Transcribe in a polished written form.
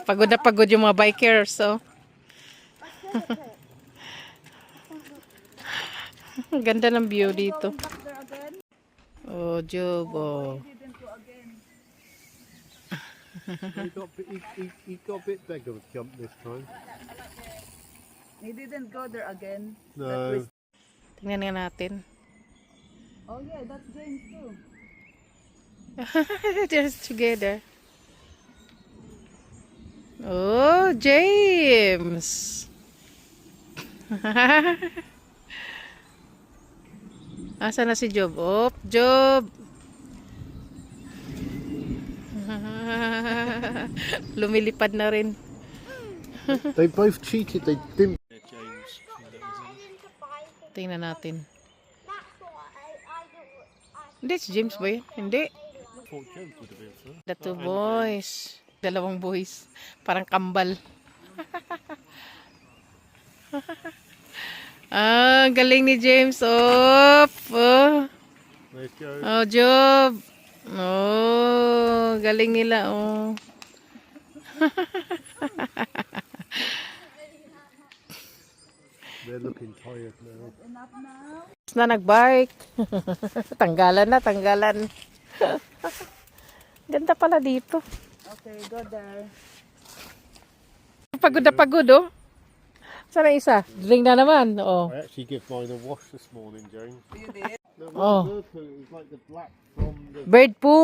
Pagod na pagod yung mga bikers, so. Ganda ng view dito. Oh, Job, oh. He got a bit bigger jump this time. He didn't go there again. No. Tingnan nga natin. Oh yeah, that's James too. Just together. Oh, James. Asa na si Job? Oh, Job. Lumilipad na rin. They both cheated. They didn't. James. Tingnan natin. Hindi, si James ba yun? Hindi. The two boys. Dalawang boys. Parang kambal. Ah, galing ni James. Oh, oh. There goes. Oh, Job. Oh, galing nila. Oh. They're looking tired now. Na nagbike. Tanggalan na, tanggalan. Ganda pala dito. Okay, go there. Pagod na pagod, oh. Sana isa? Drink na naman. Oh. I actually give mine a wash this morning, James. You did? No, Oh. bird poo, it was like the black from the Bird poo.